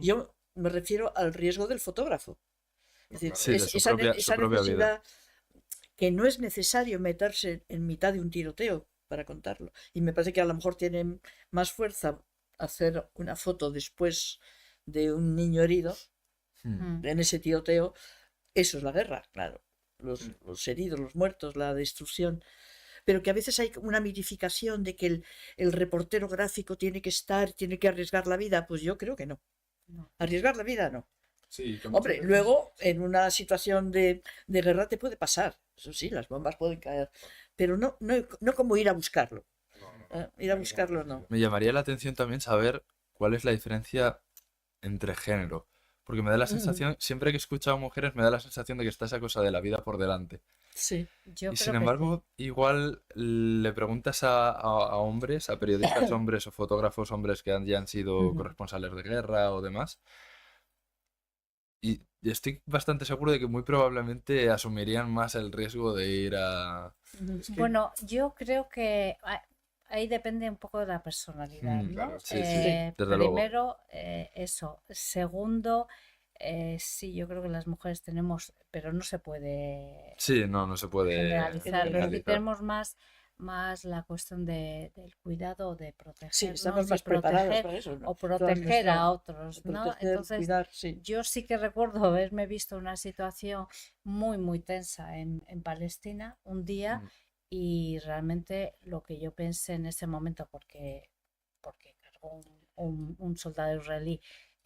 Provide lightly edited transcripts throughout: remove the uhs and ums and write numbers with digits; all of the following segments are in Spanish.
Yo me refiero al riesgo del fotógrafo. Es decir, Sí, de esa, su esa propia vida. necesidad que no es necesario meterse en mitad de un tiroteo para contarlo. Y me parece que a lo mejor tiene más fuerza hacer una foto después de un niño herido Hmm. en ese tiroteo. Eso es la guerra, claro. Los heridos, los muertos, la destrucción. Pero que a veces hay una mitificación de que el reportero gráfico tiene que estar, tiene que arriesgar la vida. Pues yo creo que no. No. Arriesgar la vida no. Sí, que muchas Hombre, veces- luego en una situación de guerra te puede pasar. Eso sí, las bombas pueden caer. Pero no como ir a buscarlo. Ir a buscarlo no. Me llamaría la atención también saber cuál es la diferencia entre género. Porque me da la sensación, siempre que he escuchado a mujeres, me da la sensación de que está esa cosa de la vida por delante. Sí. Yo Y creo sin que embargo, igual le preguntas a hombres, a periodistas hombres o fotógrafos hombres que ya han sido corresponsales de guerra o demás, y estoy bastante seguro de que muy probablemente asumirían más el riesgo de ir a... Es que- Bueno, yo creo que ahí depende un poco de la personalidad, ¿no? claro, sí, desde luego. Primero, eso. Segundo, sí, yo creo que las mujeres tenemos, pero no se puede Sí, no se puede generalizar. generalizar. Tenemos más la cuestión del cuidado, de Sí, protegernos estamos más y preparados proteger para eso, ¿no? o proteger Toda a nuestra- otros, ¿no? proteger, Entonces, cuidar, sí. yo sí que recuerdo haberme visto una situación muy, muy tensa en Palestina un día y realmente lo que yo pensé en ese momento, porque cargó un soldado israelí,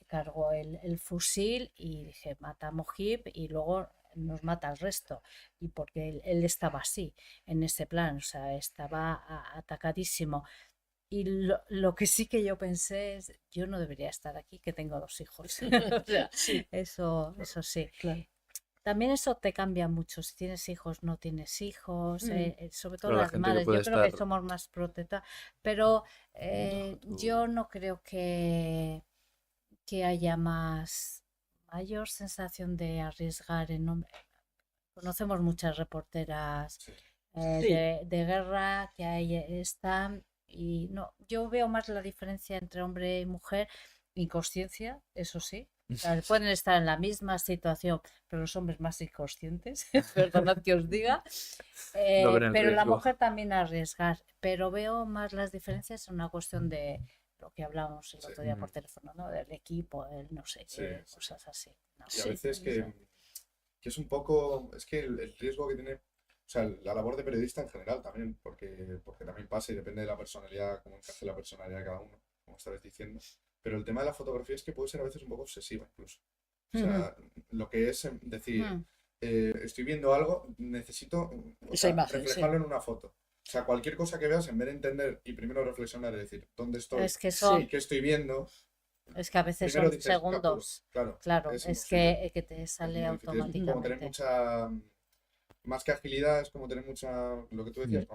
cargó el fusil y dije, mata a Mojib y luego nos mata al resto. Y porque él estaba así, en ese plan, o sea, estaba atacadísimo. Y lo que sí que yo pensé es, yo no debería estar aquí, que tengo 2 hijos. O sea, Sí, eso sí. claro. También eso te cambia mucho, si tienes hijos, no tienes hijos, sobre todo Claro, la las gente que madres, puede yo creo que estar- somos más protectoras, pero tú- yo no creo que haya mayor sensación de arriesgar en nombre. Conocemos muchas reporteras Sí. Sí. de guerra que ahí están y no, yo veo más la diferencia entre hombre y mujer, inconsciencia, eso sí. O sea, pueden estar en la misma situación, pero los hombres más inconscientes, perdonad que os diga, No ven el pero la riesgo. mujer también arriesgar, pero veo más las diferencias en una cuestión de lo que hablábamos el otro día por teléfono, ¿no? Del equipo, el no sé qué, Sí. cosas así. No, Y a veces no que sé. es un poco, es que el riesgo que tiene, o sea, la labor de periodista en general también, porque también pasa y depende de la personalidad, cómo encaje la personalidad de cada uno, como estabas diciendo. Pero el tema de la fotografía es que puede ser a veces un poco obsesiva incluso. O sea, lo que es decir, estoy viendo algo, necesito o Esa sea, imagen, reflejarlo en una foto. O sea, cualquier cosa que veas, en vez de entender y primero reflexionar y decir, ¿dónde estoy? Es que son, ¿Y qué estoy viendo? es que a veces Primero son dices, segundos. capturo. Claro, Es es imposible. que te Es sale muy difícil. Es como tener automáticamente. mucha, más que agilidad, es como tener mucha, lo que tú decías,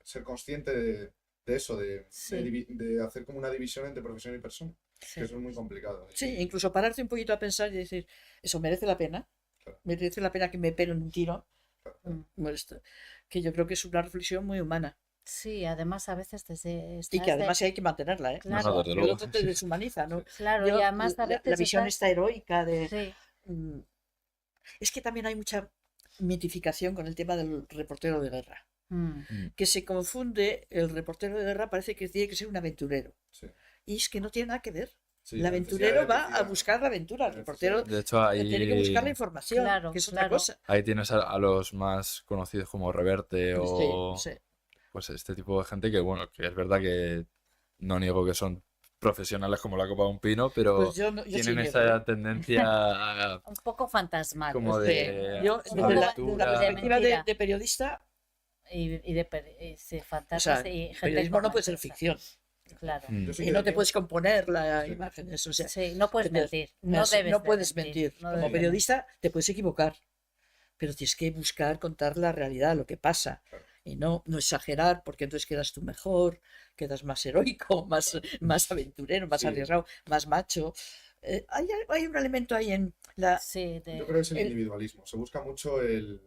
ser consciente de eso, Sí. de hacer como una división entre profesión y persona. Sí. Que eso es muy complicado. Sí, incluso pararte un poquito a pensar y decir, eso merece la pena. Claro. Merece la pena que me peguen un tiro. Claro. Bueno, que yo creo que es una reflexión muy humana. Sí, además a veces Y estás que además hay que mantenerla, ¿eh? Claro. No, desde El luego. otro te deshumaniza, ¿no? Claro, Yo, y además a la veces visión estás... esta heroica de... Sí, mm, Es que también hay mucha mitificación con el tema del reportero de guerra. Que se confunde, el reportero de guerra parece que tiene que ser un aventurero. Sí. Y es que no tiene nada que ver. Sí, el la aventurero necesidad de va a electricidad. buscar la aventura, el La reportero necesidad De hecho, tiene que buscar la ahí, información, Claro, que es otra claro. cosa. ahí tienes a los más conocidos como Reverte o Sí, sí. pues este tipo de gente que, bueno, que es verdad que no niego que son profesionales como la copa de un pino, pero Pues yo sí tienen niego, esa ¿eh? tendencia a- Un poco fantasmal. como Sí. de Yo, Un desde poco la aventura. perspectiva mentira. de periodista, Sí, o fantasmas sea, y el gente periodismo no con puede ser mentiras. ficción. Claro. Yo sí Y que no te diría- puedes componer las Sí. imágenes. O sea, Sí, no puedes entonces, mentir. No debes no de puedes mentir. No Como debes de periodista te puedes equivocar, pero tienes que buscar contar la realidad, lo que pasa. Claro. Y no exagerar, porque entonces quedas tú mejor, quedas más heroico, más aventurero, más Sí. arriesgado, más macho. Hay un elemento ahí en la... Sí, Yo creo que es el el- individualismo. Se busca mucho el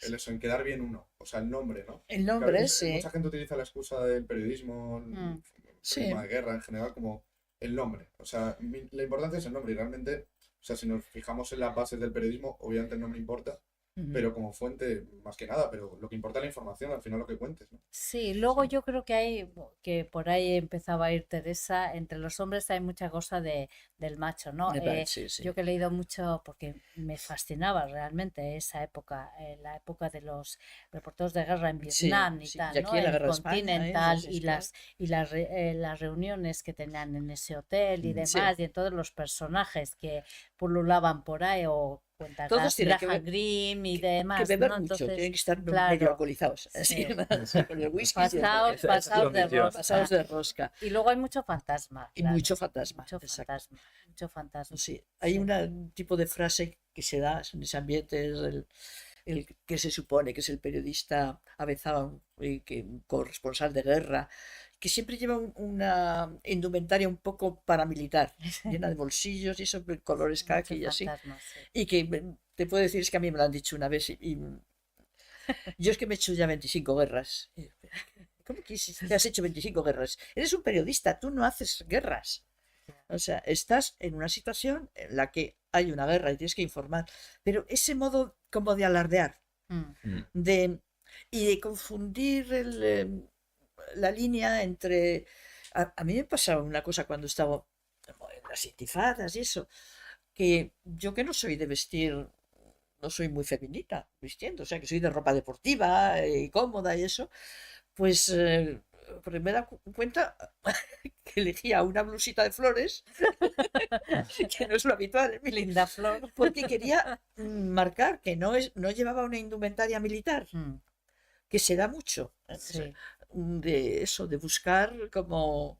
el eso, en quedar bien uno, o sea, el nombre, ¿no? El Claro, nombre, sí. mucha gente utiliza la excusa del periodismo, Mm. Sí. periodismo de guerra en general, como el nombre. O sea, la importancia es el nombre y realmente, o sea, si nos fijamos en las bases del periodismo, obviamente el nombre importa, Ujú. pero como fuente, más que nada, pero lo que importa es la información, al final lo que cuentes, ¿no? Sí, luego Sí. yo creo que hay, que por ahí empezaba a ir Teresa, entre los hombres hay mucha cosa del macho, ¿no? Sí, sí. Yo que he leído mucho porque me fascinaba realmente esa época, la época de los reporteros de guerra en Sí, Vietnam y sí. tal, Y ¿no? aquí en la El guerra de España, Continental sí, y claro. las reuniones que tenían en ese hotel y Sí. demás, y en todos los personajes que pululaban por ahí, o cuenta Todos tienen Graham Greene y que demás, beber ¿no? mucho, Entonces, tienen que estar medio claro, alcoholizados, así, sí. con el whisky Pasados, Esa pasados de condición. pasados rosca. de rosca. Y luego hay mucho fantasma, Y claro. mucho fantasma, Mucho exacto. fantasma, mucho fantasma. Sí. Hay Sí. un tipo de frase que se da en ese ambiente, es el que se supone que es el periodista avezado, que un corresponsal de guerra, que siempre lleva una indumentaria un poco paramilitar, llena de bolsillos y eso, colores Mucho caqui y así. fantasma, sí. Y que te puedo decir, es que a mí me lo han dicho una vez y yo es que me he hecho ya 25 guerras. Y, ¿cómo que te has hecho 25 guerras? Eres un periodista, tú no haces guerras. O sea, estás en una situación en la que hay una guerra y tienes que informar. Pero ese modo como de alardear, Mm. de, y de confundir la línea entre... A mí me pasaba una cosa cuando estaba en las intifadas y eso, que yo que no soy de vestir, no soy muy feminita vistiendo, o sea, que soy de ropa deportiva y cómoda y eso, pues porque me he dado cuenta que elegía una blusita de flores, que no es lo habitual en mi Linda flor. porque quería marcar que no llevaba una indumentaria militar, Mm. que se da mucho, Sí, de eso, de buscar como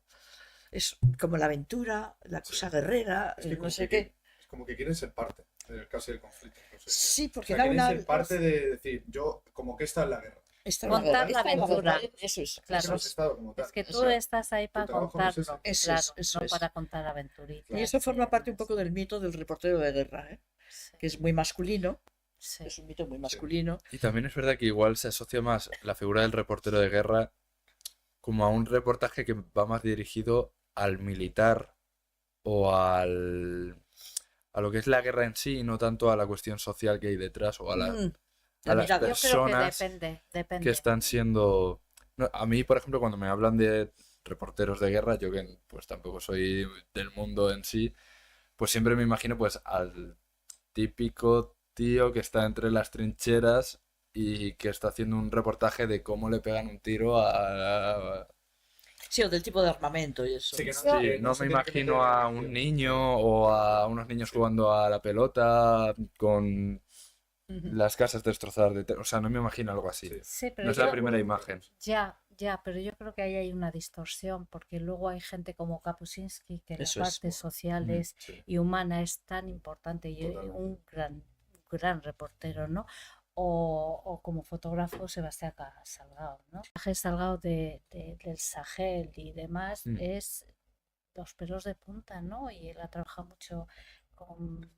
la aventura, la Sí. cosa guerrera, Es que no como sé que, qué. es como que quieren ser parte casi del conflicto. No sé. Sí, O porque sea, da quieren una... ser parte de decir, yo como que he estado en la guerra. Esta es la Contar guerra, la esta es aventura. guerra, eso es, Claro. eso No has es. estado como tal. es que O tú sea, estás ahí para trabajo no es contarlo, ese. Eso claro, es, eso no es. para contar aventuritas. Y eso forma parte un demás. poco del mito del reportero de guerra, ¿eh? Sí, Que es muy masculino, sí. es un mito muy masculino. Y también es verdad que igual se asocia más la figura del reportero de guerra como a un reportaje que va más dirigido al militar o a lo que es la guerra en sí, y no tanto a la cuestión social que hay detrás o a, Mm, a las mirada. Yo creo que personas depende, que depende. están siendo... No, a mí, por ejemplo, cuando me hablan de reporteros de guerra, yo que pues tampoco soy del mundo en sí, pues siempre me imagino pues al típico tío que está entre las trincheras y que está haciendo un reportaje de cómo le pegan un tiro a... Sí, o del tipo de armamento y eso. Sí, que Sí, no se me tiene que imagino meter en a acción. un niño o a unos niños jugando a la pelota con Ujú. las casas destrozadas o sea, no me imagino algo así. Sí. Sí, pero No es yo, la primera imagen. ya, pero yo creo que ahí hay una distorsión, porque luego hay gente como Kapuscinski, que la Eso es. parte social es, Sí. y humana es tan importante y Totalmente. un gran reportero, ¿no? O como fotógrafo Sebastián Salgado, ¿no? Salgado del Sahel y demás Mm. es los pelos de punta, ¿no? Y él ha trabajado mucho con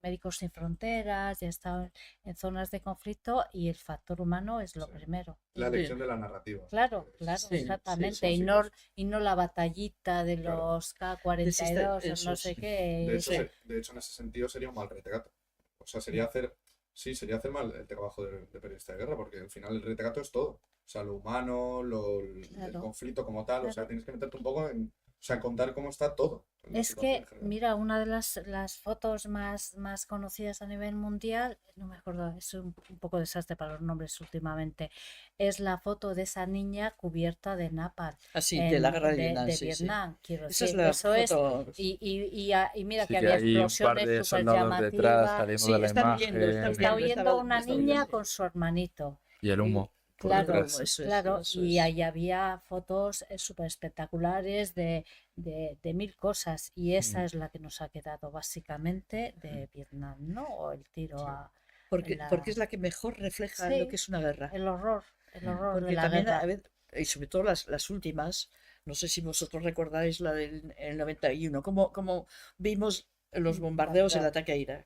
Médicos Sin Fronteras y ha estado en zonas de conflicto, y el factor humano es lo Sí. primero. La elección de la narrativa. Claro, Sí, exactamente. sí, y, sí, no, sí. y no la batallita de Claro. los K-42 o Eso no es. sé qué. De hecho, Sí. de hecho, en ese sentido sería un mal retegato. O sea, sería hacer mal el trabajo de periodista de guerra, porque al final el retegato es todo. O sea, lo humano, el Claro. conflicto como tal. O sea, Claro. tienes que meterte un poco en, o sea, contar cómo está todo. En la Es situación que, en general. mira, una de las fotos más conocidas a nivel mundial, no me acuerdo, es un poco desastre para los nombres últimamente, es la foto de esa niña cubierta de napalm Así, de la guerra de de Vietnam, sí, sí. Vietnam, quiero Esa es decir. la Eso es, foto. y mira Sí que que había hay un par explosiones de súper soldados detrás llamativas. saliendo Sí, de la están imagen huyendo, están Está huyendo, huyendo una estaba niña huyendo. con su hermanito. y el humo por Claro, detrás. Eso es, claro, eso y es. ahí había fotos súper espectaculares de mil cosas, y esa Mm. es la que nos ha quedado básicamente de Vietnam, ¿no? O el tiro Sí. a Porque la- es la que mejor refleja Sí. lo que es una guerra. el horror de Porque la también, guerra. y sobre todo las últimas, no sé si vosotros recordáis la del el 91, cómo vimos los bombardeos, el ataque a Irak.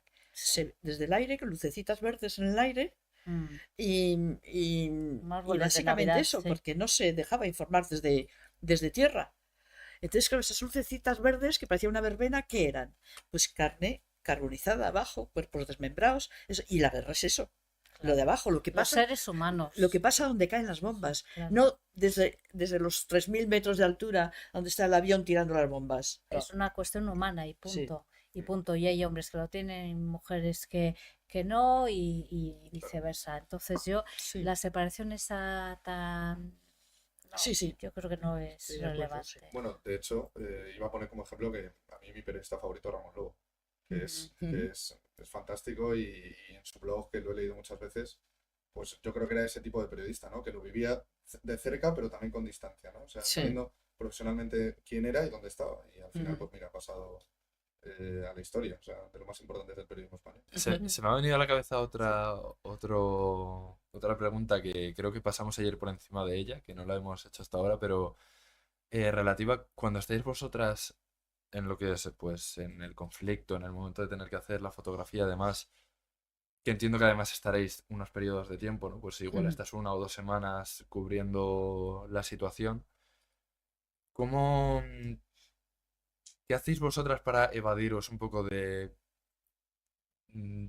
desde el aire, con lucecitas verdes en el aire, Mm. y Un árbol de básicamente Navidad, eso, sí. porque no se dejaba informar desde tierra. Entonces, claro, esas lucecitas verdes que parecía una verbena, ¿qué eran? Pues carne carbonizada abajo, cuerpos desmembrados, y la guerra es eso. Lo de Claro. abajo, Los seres lo que humanos. pasa donde caen las bombas, Claro. no desde los 3.000 metros de altura donde está el avión tirando las bombas. No. Es una cuestión humana y Sí. punto. Y punto. Y hay hombres que lo tienen y mujeres que no y viceversa. Entonces yo, Sí, la separación esa tan... No, sí, sí, yo creo que no es estoy de acuerdo, sí. relevante. Bueno, de hecho, iba a poner como ejemplo que a mí mi periodista favorito es Ramón Lobo, que es, Ujú. que es, es fantástico y en su blog, que lo he leído muchas veces, pues yo creo que era ese tipo de periodista, ¿no? Que lo vivía de cerca, pero también con distancia, ¿no? O sea, Sí. sabiendo profesionalmente quién era y dónde estaba. Y al final, Ujú. pues mira, ha pasado a la historia, o sea, de lo más importante del periodismo español. Se me ha venido a la cabeza otra pregunta que creo que pasamos ayer por encima de ella, que no la hemos hecho hasta ahora, pero relativa cuando estáis vosotras en lo que es, pues, en el conflicto, en el momento de tener que hacer la fotografía, además, que entiendo que además estaréis unos periodos de tiempo, ¿no? Pues igual Ujú. estas 1 o 2 semanas cubriendo la situación. ¿Cómo, qué hacéis vosotras para evadiros un poco de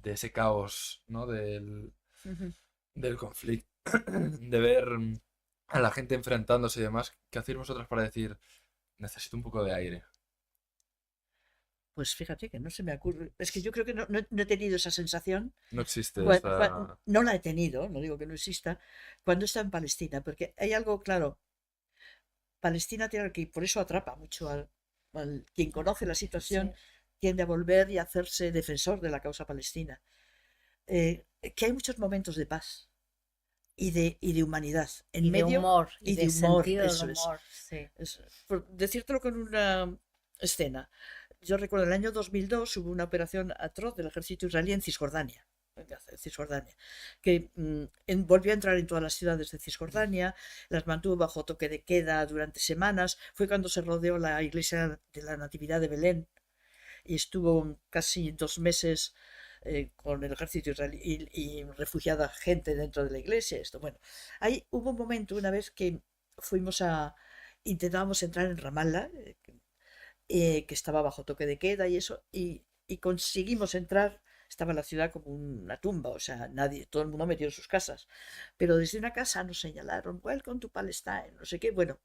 ese caos, ¿no? Ujú. Del conflicto, de ver a la gente enfrentándose y demás? ¿Qué hacéis vosotras para decir, necesito un poco de aire? Pues fíjate que no se me ocurre. Es que yo creo que no he tenido esa sensación. No existe esta... No la he tenido, no digo que no exista, cuando está en Palestina, porque hay algo claro. Palestina tiene que, por eso atrapa mucho al quien conoce la situación, Sí. tiende a volver y a hacerse defensor de la causa palestina. Que hay muchos momentos de paz y de humanidad en Y de medio humor, y y de de humor, sentido del eso es. humor, sí. Por decírtelo con una escena. Yo recuerdo el año 2002 hubo una operación atroz del ejército israelí en Cisjordania. Que volvió a entrar en todas las ciudades de Cisjordania, las mantuvo bajo toque de queda durante semanas. Fue cuando se rodeó la iglesia de la Natividad de Belén y estuvo casi 2 meses con el ejército israelí y refugiada gente dentro de la iglesia. Esto, bueno, ahí hubo un momento, una vez que fuimos intentábamos entrar en Ramallah, que estaba bajo toque de queda y eso, y conseguimos entrar. Estaba la ciudad como una tumba, o sea, nadie, todo el mundo metido en sus casas. Pero desde una casa nos señalaron, Welcome to Palestine, no sé qué. Bueno,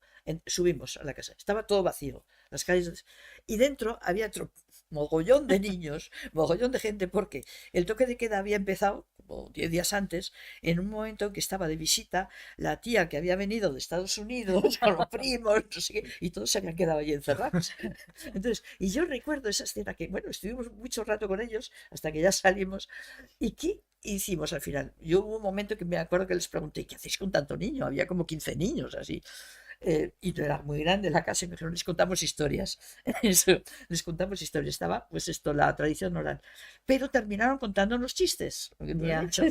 subimos a la casa, estaba todo vacío, las calles, y dentro había otro mogollón de niños, mogollón de gente, porque el toque de queda había empezado como 10 días antes, en un momento en que estaba de visita la tía que había venido de Estados Unidos con los primos, no sé qué, y todos se habían quedado allí encerrados. Entonces, y yo recuerdo esa escena que, bueno, estuvimos mucho rato con ellos hasta que ya salimos. ¿Y qué hicimos al final? Yo hubo un momento que me acuerdo que les pregunté, ¿qué hacéis con tanto niño? Había como 15 niños así. Y no era muy grande la casa y me dijeron, les contamos historias. Eso, les contamos historias. Estaba, pues esto, la tradición oral. Pero terminaron contándonos chistes, lo que me han Ya. hecho.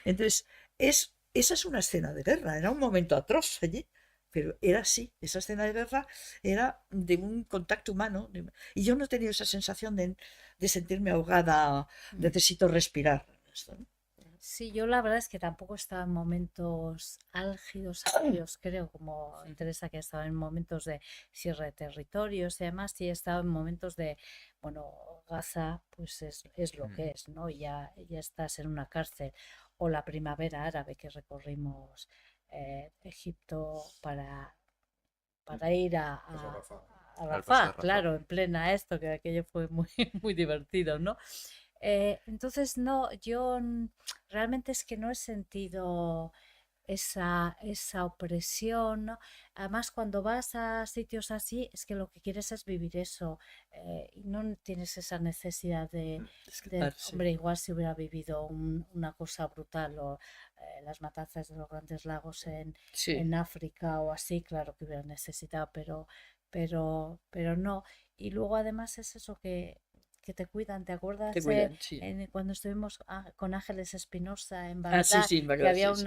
Entonces, esa es una escena de guerra, era un momento atroz allí, pero era así, esa escena de guerra era de un contacto humano, y yo no he tenido esa sensación de sentirme ahogada, necesito respirar. Esto, ¿no? Sí, yo la verdad es que tampoco estaba en momentos álgidos, creo, como Teresa, que estaba en momentos de cierre de territorios y demás, y he estado en momentos de, bueno, Gaza, pues es lo que es, ¿no? Ya estás en una cárcel. O la primavera árabe que recorrimos Egipto para ir Pues a Rafa. a Al paso de Rafah, Rafa. claro, en plena esto, que aquello fue muy, muy divertido, ¿no? Entonces, no, realmente es que no he sentido esa opresión, ¿no? Además, cuando vas a sitios así, es que lo que quieres es vivir eso, y no tienes esa necesidad Escaparse. hombre, igual si hubiera vivido una cosa brutal o las matanzas de los Grandes Lagos Sí. en África o así, claro que hubiera necesitado, pero no. Y luego además es eso que te cuidan, ¿te acuerdas? Te cuidan, sí. Cuando estuvimos con Ángeles Espinosa en Ah, sí, Bagdad, sí, en que Bagdad, había sí, sí.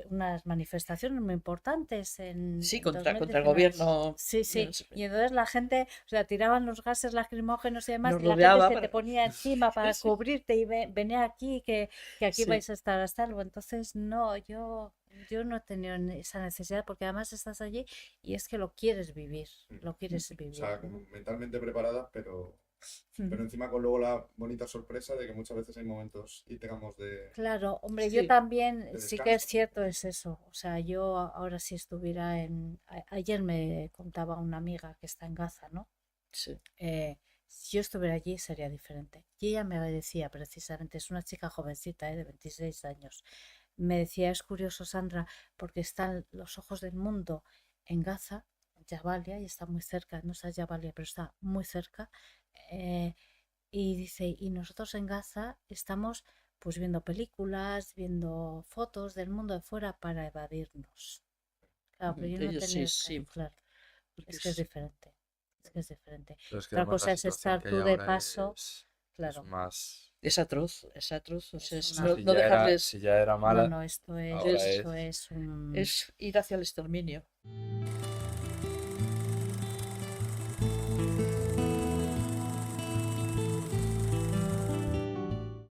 unas manifestaciones muy importantes Sí, en contra el 2019. gobierno. Sí, sí. Y entonces la gente, o sea, tiraban los gases lacrimógenos y demás, Nos y la gente rodeaba se para... te ponía encima para Sí, cubrirte y venía aquí, que aquí sí. vais a estar a salvo. Entonces, no, yo no he tenido esa necesidad porque además estás allí y es que lo quieres vivir, lo quieres O vivir, sea, ¿no? como mentalmente preparada, pero encima con luego la bonita sorpresa de que muchas veces hay momentos y tengamos de Claro, hombre, yo Sí, también de sí que es descanso. cierto, es eso. O sea, yo ahora si estuviera ayer me contaba una amiga que está en Gaza, ¿no? sí. Si yo estuviera allí sería diferente. Y ella me decía precisamente, es una chica jovencita, de 26 años. Me decía, es curioso, Sandra, porque están los ojos del mundo en Gaza, en Jabalia, y está muy cerca, no está Jabalia, pero está muy cerca. eh, y dice, y nosotros en Gaza estamos pues viendo películas, viendo fotos del mundo de fuera para evadirnos. Claro, pero yo no he Ellos sí, tenido el caso, sí. claro. Porque Es que es diferente. Es que es diferente. Pero es que Otra además la cosa es situación estar que hay tú de ahora paso, es claro. más... es atroz, es atroz. O sea, Es es una... no, Si no ya era, dejarles... si ya era No, mala, no, esto ahora Es, esto es... es un... es ir hacia el exterminio.